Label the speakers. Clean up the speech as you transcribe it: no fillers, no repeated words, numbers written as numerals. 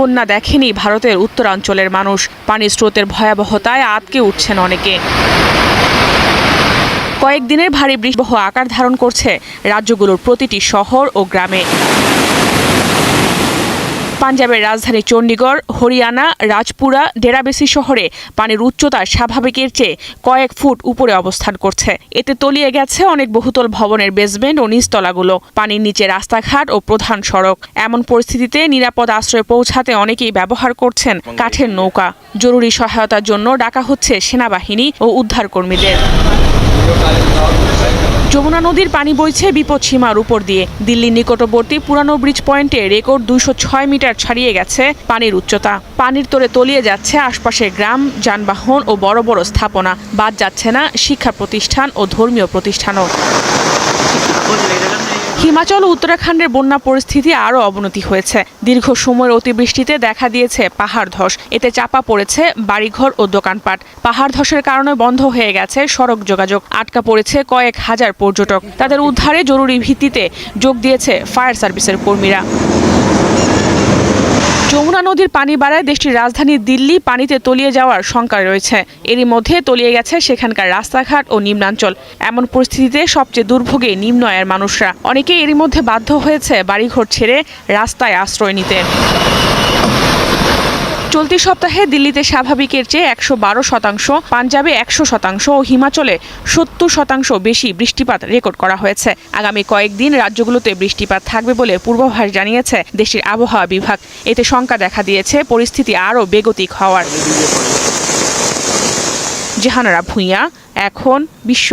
Speaker 1: বন্যা দেখেনি ভারতের উত্তরাঞ্চলের মানুষ। পানির স্রোতের ভয়াবহতায় আটকে উঠছেন অনেকে। কয়েকদিনের ভারী বৃষ্টিবহ আকার ধারণ করছে রাজ্যগুলোর প্রতিটি শহর ও গ্রামে। পাঞ্জাবের রাজধানী চণ্ডীগড়, হরিয়ানা, রাজপুরা, ডেরাবেসি শহরে পানির উচ্চতা স্বাভাবিকের চেয়ে কয়েক ফুট উপরে অবস্থান করছে। এতে তলিয়ে গেছে অনেক বহুতল ভবনের বেসমেন্ট ও নিচতলাগুলো, পানির নিচে রাস্তাঘাট ও প্রধান সড়ক। এমন পরিস্থিতিতে নিরাপদ আশ্রয়ে পৌঁছাতে অনেকেই ব্যবহার করছেন কাঠের নৌকা। জরুরি সহায়তার জন্য ডাকা হচ্ছে সেনাবাহিনী ও উদ্ধারকর্মীদের। যমুনা নদীর পানি বইছে বিপদসীমার উপর দিয়ে। দিল্লির নিকটবর্তী পুরানো ব্রিজ পয়েন্টে রেকর্ড 206 মিটার ছাড়িয়ে গেছে পানির উচ্চতা। পানির তোরে তলিয়ে যাচ্ছে আশপাশের গ্রাম, যানবাহন ও বড় বড় স্থাপনা। বাদ যাচ্ছে না শিক্ষা প্রতিষ্ঠান ও ধর্মীয় প্রতিষ্ঠানও। হিমাচল ও উত্তরাখণ্ডের বন্যা পরিস্থিতি আরও অবনতি হয়েছে। দীর্ঘ সময়ের অতিবৃষ্টিতে দেখা দিয়েছে পাহাড় ধস। এতে চাপা পড়েছে বাড়িঘর ও দোকানপাট। পাহাড় ধসের কারণে বন্ধ হয়ে গেছে সড়ক যোগাযোগ। আটকা পড়েছে কয়েক হাজার পর্যটক। তাদের উদ্ধারে জরুরি ভিত্তিতে যোগ দিয়েছে ফায়ার সার্ভিসের কর্মীরা। যমুনা নদীর পানি বাড়ায় দেশটির রাজধানী দিল্লি পানিতে তলিয়ে যাওয়ার শঙ্কা রয়েছে। এরই মধ্যে তলিয়ে গেছে সেখানকার রাস্তাঘাট ও নিম্নাঞ্চল। এমন পরিস্থিতিতে সবচেয়ে দুর্ভোগে নিম্ন আয়ের মানুষরা। অনেকে এরই মধ্যে বাধ্য হয়েছে বাড়িঘর ছেড়ে রাস্তায় আশ্রয় নিতে। চলতি সপ্তাহে দিল্লিতে স্বাভাবিকের চেয়ে 112%, পাঞ্জাবে 100% ও হিমাচলে 70% বেশি বৃষ্টিপাত রেকর্ড করা হয়েছে। আগামী কয়েকদিন রাজ্যগুলোতে বৃষ্টিপাত থাকবে বলে পূর্বাভাস জানিয়েছে দেশটির আবহাওয়া বিভাগ। এতে শঙ্কা দেখা দিয়েছে পরিস্থিতি আরও বেগতিক হওয়ার। জাহানারা ভূঁইয়া, এখন বিশ্ব।